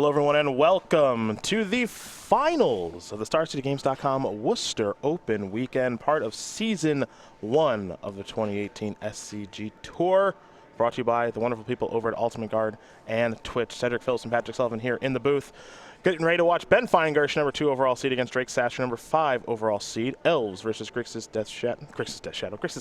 Hello, everyone, and welcome to the finals of the StarCityGames.com Worcester Open Weekend, part of Season 1 of the 2018 SCG Tour, brought to you by the wonderful people over at Ultimate Guard and Twitch. Cedric Phillips and Patrick Sullivan here in the booth, getting ready to watch Ben Feingersh, number 2 overall seed, against Drake Sasser, number 5 overall seed. Elves versus Grixis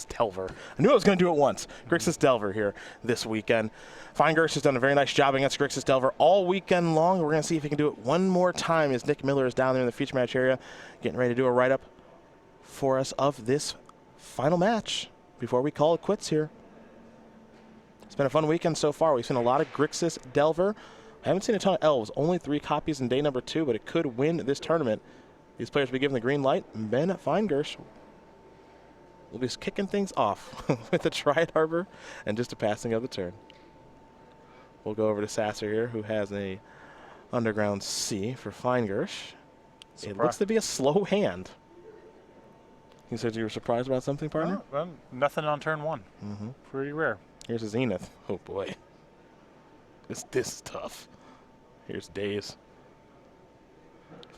Delver. I knew I was going to do it once. Grixis Delver here this weekend. Feingersh has done a very nice job against Grixis Delver all weekend long. We're going to see if he can do it one more time as Nick Miller is down there in the feature match area, getting ready to do a write-up for us of this final match before we call it quits here. It's been a fun weekend so far. We've seen a lot of Grixis Delver. I haven't seen a ton of Elves. Only 3 copies in day number 2, but it could win this tournament. These players will be given the green light. Ben Feingersh will be kicking things off with a Triad Harbor and just a passing of the turn. We'll go over to Sasser here, who has a Underground C for Feingersh. It looks to be a slow hand. You said you were surprised about something, partner? Well, nothing on turn 1. Pretty rare. Here's a Zenith. Oh, boy. This is tough. Here's Days.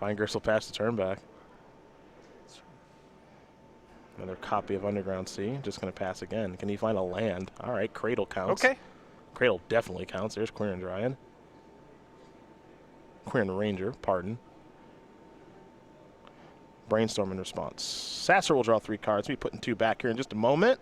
Feingersh will pass the turn back. Another copy of Underground C. Just going to pass again. Can he find a land? All right, Cradle counts. Okay. Cradle definitely counts. There's Queer and Dryad. Queer and Ranger, pardon. Brainstorm in response. Sasser will draw 3 cards. We'll be putting 2 back here in just a moment.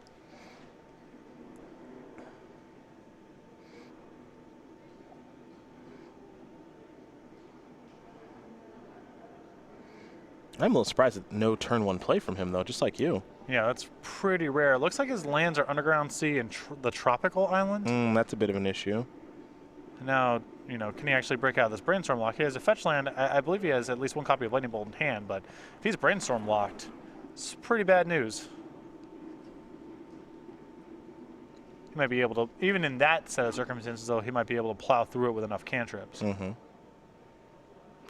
I'm a little surprised at no turn 1 play from him, though, just like you. Yeah, that's pretty rare. It looks like his lands are Underground Sea and the Tropical Island. That's a bit of an issue. Now, you know, can he actually break out of this Brainstorm lock? He has a fetch land. I believe he has at least 1 copy of Lightning Bolt in hand, but if he's Brainstorm locked, it's pretty bad news. He might be able to, even in that set of circumstances, though, he might be able to plow through it with enough cantrips.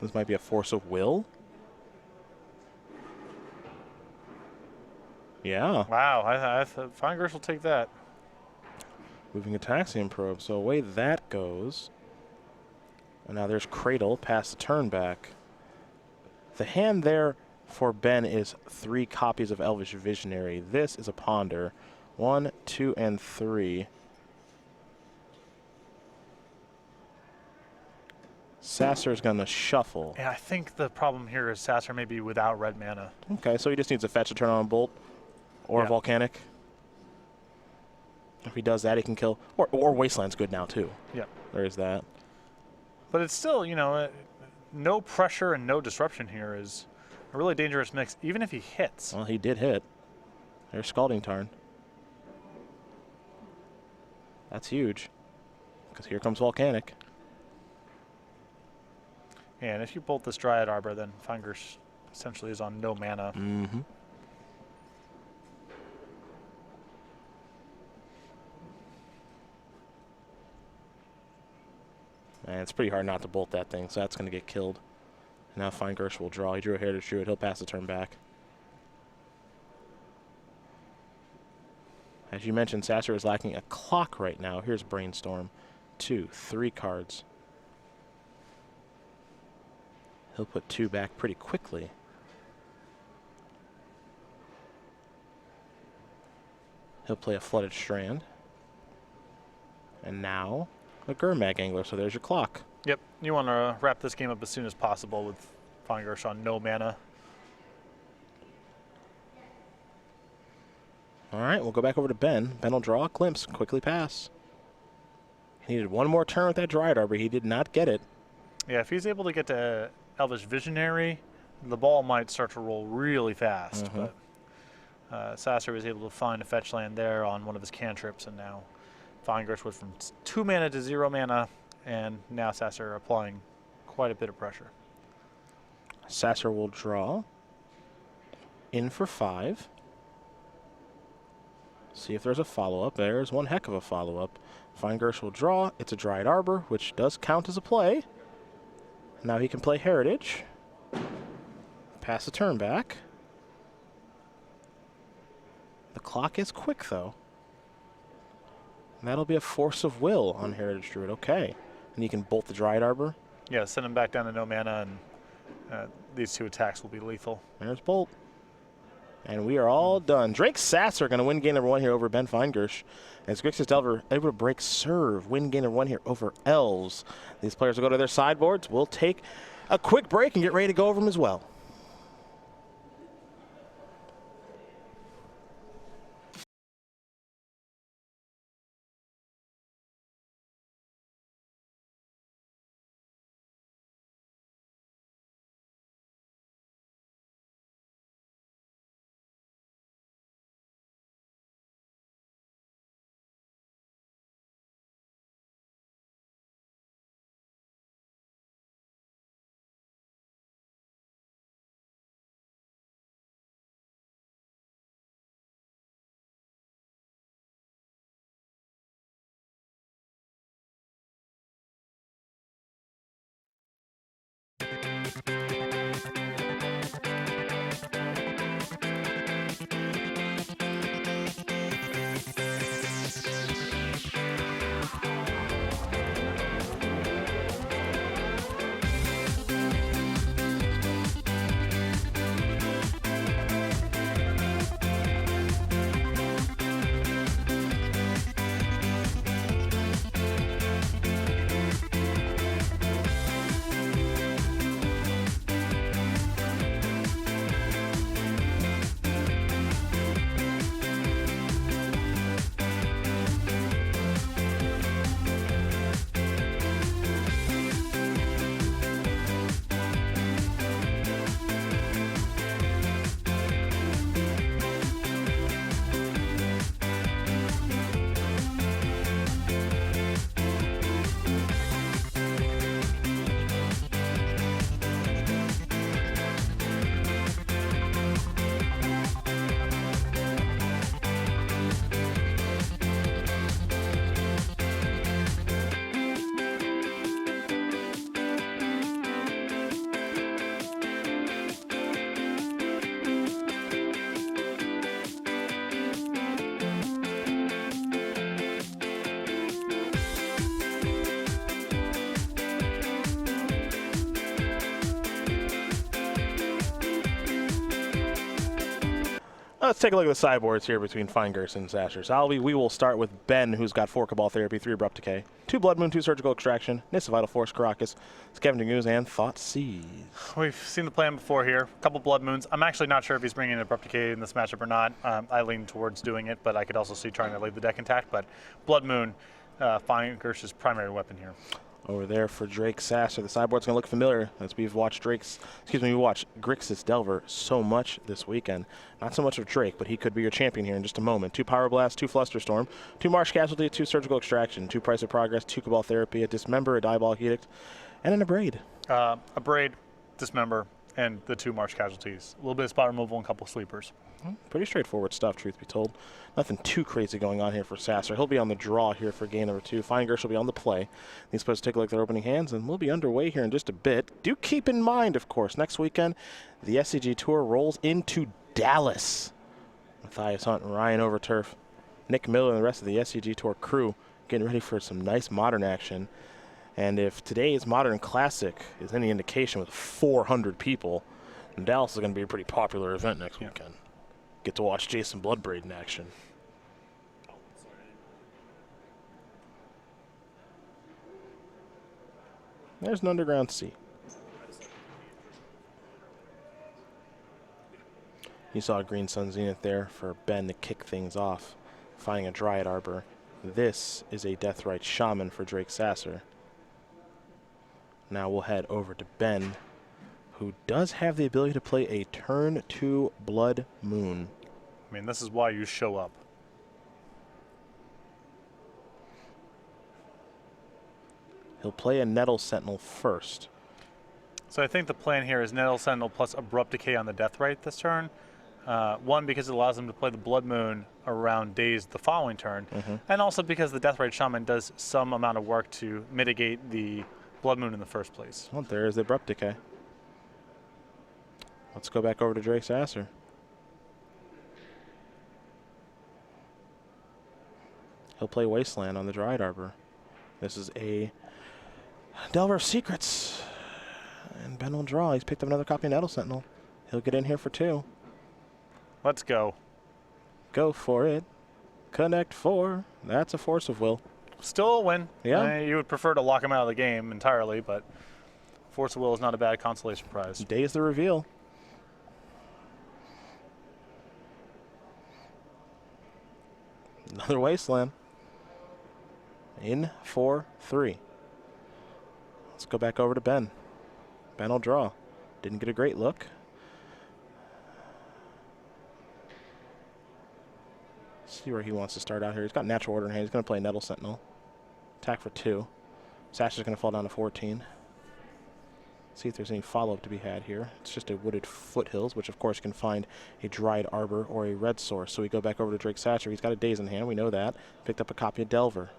This might be a Force of Will. Yeah. Wow, I Feingersh will take that. Moving a Taxium Probe. So away that goes. And now there's Cradle, pass the turn back. The hand there for Ben is 3 copies of Elvish Visionary. This is a Ponder. 1, 2, and 3. Sasser's going to shuffle. Yeah, I think the problem here is Sasser may be without red mana. Okay, so he just needs a fetch to turn on a Bolt or a Volcanic. If he does that, he can kill. Or Wasteland's good now, too. Yeah. There is that. But it's still, you know, no pressure and no disruption here is a really dangerous mix, even if he hits. Well, he did hit. There's Scalding Tarn. That's huge, because here comes Volcanic. And if you bolt this Dryad Arbor, then Feingersh essentially is on no mana. And it's pretty hard not to bolt that thing, so that's going to get killed. And now Feingersh will draw. He drew a Heritage Druid. He'll pass the turn back. As you mentioned, Sasser is lacking a clock right now. Here's Brainstorm. 2, 3 cards. He'll put 2 back pretty quickly. He'll play a Flooded Strand. And now a Gurmag Angler, so there's your clock. Yep, you want to wrap this game up as soon as possible with Feingersh on no mana. All right, we'll go back over to Ben. Ben will draw a Glimpse, quickly pass. He needed 1 more turn with that Dryad Arbor. He did not get it. Yeah, if he's able to get to Elvish Visionary, the ball might start to roll really fast. But Sasser was able to find a fetch land there on one of his cantrips, and now Feingersh went from 2 mana to 0 mana, and now Sasser applying quite a bit of pressure. Sasser will draw. In for 5. See if there's a follow-up. There's one heck of a follow-up. Feingersh will draw. It's a Dryad Arbor, which does count as a play. Now he can play Heritage. Pass the turn back. The clock is quick, though. And that'll be a Force of Will on Heritage Druid. Okay. And you can bolt the Dryad Arbor. Yeah, send him back down to no mana, and these 2 attacks will be lethal. There's Bolt. And we are all done. Drake Sasser going to win game number 1 here over Ben Feingersh. As Grixis Delver able to break serve, win game number 1 here over Elves. These players will go to their sideboards. We'll take a quick break and get ready to go over them as well. Let's take a look at the sideboards here between Feingersh and Sasser. So we will start with Ben, who's got 4 Cabal Therapy, 3 Abrupt Decay, 2 Blood Moon, 2 Surgical Extraction, Nissa Vital Force, Caracas, Scavenging Ooze, and Thought Seize. We've seen the plan before here. A couple Blood Moons. I'm actually not sure if he's bringing an Abrupt Decay in this matchup or not. I lean towards doing it, but I could also see trying to leave the deck intact. But Blood Moon, Feingersh's primary weapon here. Over there for Drake Sasser. The sideboard's going to look familiar as we've watched we watched Grixis Delver so much this weekend. Not so much of Drake, but he could be your champion here in just a moment. 2 Power Blast, 2 Flusterstorm, 2 Marsh Casualty, 2 Surgical Extraction, 2 Price of Progress, 2 Cabal Therapy, a Dismember, a Diabolic Edict, and an Abrade. Abrade, Dismember, and the 2 Marsh Casualties. A little bit of spot removal and a couple sleepers. Pretty straightforward stuff, truth be told. Nothing too crazy going on here for Sasser. He'll be on the draw here for game number 2. Feingersh will be on the play. He's supposed to take a look at their opening hands, and we'll be underway here in just a bit. Do keep in mind, of course, next weekend, the SCG Tour rolls into Dallas. Matthias Hunt and Ryan Overturf, Nick Miller, and the rest of the SCG Tour crew getting ready for some nice Modern action. And if today's Modern Classic is any indication with 400 people, then Dallas is going to be a pretty popular event next weekend. Get to watch Jason Bloodbraid in action. There's an Underground Sea. You saw a Green Sun Zenith there for Ben to kick things off, finding a Dryad Arbor. This is a Deathrite Shaman for Drake Sasser. Now we'll head over to Ben, who does have the ability to play a turn 2 Blood Moon. I mean, this is why you show up. He'll play a Nettle Sentinel first. So I think the plan here is Nettle Sentinel plus Abrupt Decay on the Deathrite this turn. One, because it allows him to play the Blood Moon around days the following turn, and also because the Deathrite Shaman does some amount of work to mitigate the Blood Moon in the first place. Well, there is the Abrupt Decay. Let's go back over to Drake Sasser. He'll play Wasteland on the Dryad Arbor. This is a Delver of Secrets. And Ben will draw. He's picked up another copy of Nettle Sentinel. He'll get in here for 2. Let's go. Go for it. Connect 4. That's a Force of Will. Still a win. Yeah. You would prefer to lock him out of the game entirely, but Force of Will is not a bad consolation prize. Days the reveal. Another Wasteland. In for 3. Let's go back over to Ben. Ben will draw. Didn't get a great look. See where he wants to start out here. He's got Natural Order in hand. He's going to play Nettle Sentinel. Attack for 2. Sasser's going to fall down to 14. See if there's any follow-up to be had here. It's just a wooded foothills, which of course can find a dried arbor or a red source. So we go back over to Drake Sasser. He's got a Daze in hand. We know that. Picked up a copy of Delver.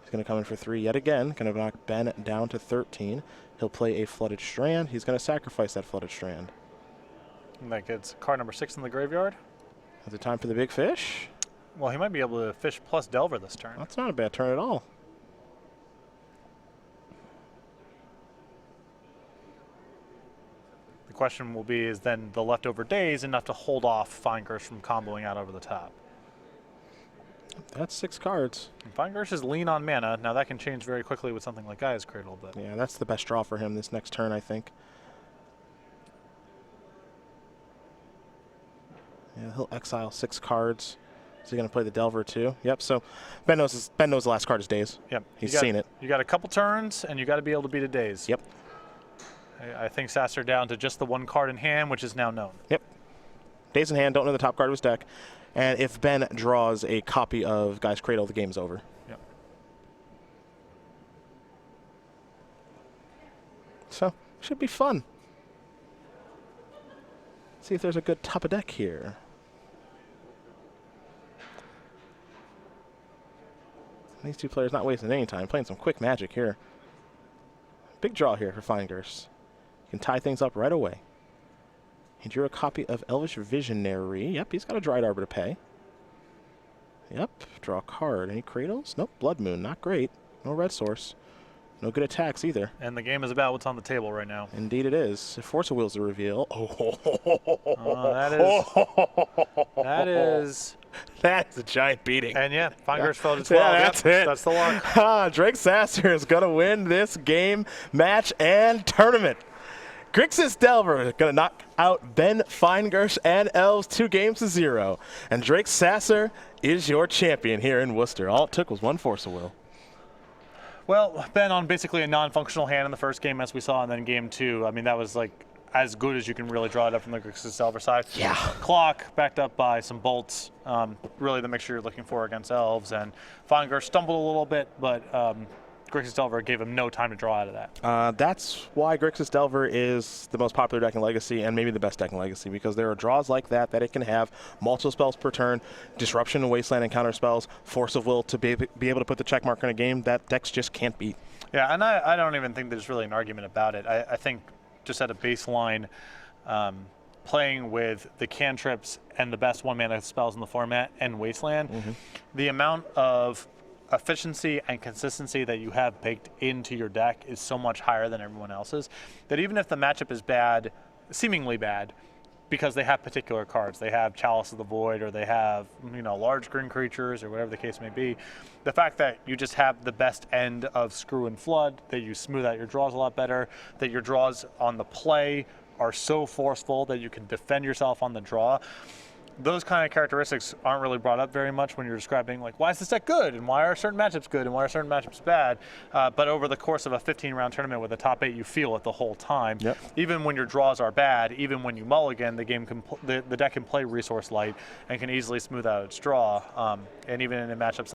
He's going to come in for 3 yet again. Going to knock Ben down to 13. He'll play a Flooded Strand. He's going to sacrifice that Flooded Strand. And that gets card number 6 in the graveyard. Is it time for the big fish? Well, he might be able to fish plus Delver this turn. That's not a bad turn at all. The question will be, is then the leftover days enough to hold off Feingersh from comboing out over the top? That's 6 cards. And Feingersh is lean on mana. Now that can change very quickly with something like Gaia's Cradle, but Yeah, that's the best draw for him this next turn, I think. Yeah, he'll exile 6 cards. Is he going to play the Delver too? Yep. So Ben knows the last card is Daze. yep. He's seen it. You got a couple turns, and you got to be able to beat a days. Yep. I think Sasser down to just the 1 card in hand, which is now known. Yep. Daze in hand. Don't know the top card of his deck. And if Ben draws a copy of Gaia's Cradle, the game's over. Yep. So should be fun. See if there's a good top of deck here. These 2 players not wasting any time, playing some quick magic here. Big draw here for Feingersh. He can tie things up right away. He drew a copy of Elvish Visionary. Yep, he's got a Dried Arbor to pay. Yep, draw a card. Any Cradles? Nope, Blood Moon, not great. No red source. No good attacks either. And the game is about what's on the table right now. Indeed it is. Force of Will's the reveal. That is... That's a giant beating. And yeah, Feingersh fell to 12. Yeah, that's it. That's the lock. Drake Sasser is going to win this game, match, and tournament. Grixis Delver is going to knock out Ben Feingersh and Elves 2-0. And Drake Sasser is your champion here in Worcester. All it took was 1 Force of Will. Well, Ben on basically a non-functional hand in the first game, as we saw, and then game 2. I mean, that was like as good as you can really draw it up from the Grixis Delver side. Yeah. Clock backed up by some bolts. Really the mixture you're looking for against Elves. And Feingersh stumbled a little bit, but Grixis Delver gave him no time to draw out of that. That's why Grixis Delver is the most popular deck in Legacy and maybe the best deck in Legacy, because there are draws like that it can have, multiple spells per turn, Disruption and Wasteland and counter spells, Force of Will to be able to put the check mark in a game that decks just can't beat. Yeah, and I don't even think there's really an argument about it. I think just at a baseline, playing with the cantrips and the best 1-mana spells in the format and Wasteland, the amount of efficiency and consistency that you have baked into your deck is so much higher than everyone else's that even if the matchup is bad, seemingly bad, because they have particular cards, they have Chalice of the Void, or they have, you know, large green creatures, or whatever the case may be, the fact that you just have the best end of Screw and Flood, that you smooth out your draws a lot better, that your draws on the play are so forceful that you can defend yourself on the draw. Those kind of characteristics aren't really brought up very much when you're describing, like, why is this deck good, and why are certain matchups good, and why are certain matchups bad. But over the course of a 15-round tournament with a top 8, you feel it the whole time. Yep. Even when your draws are bad, even when you mulligan, the game can the deck can play resource light and can easily smooth out its draw. And even in matchups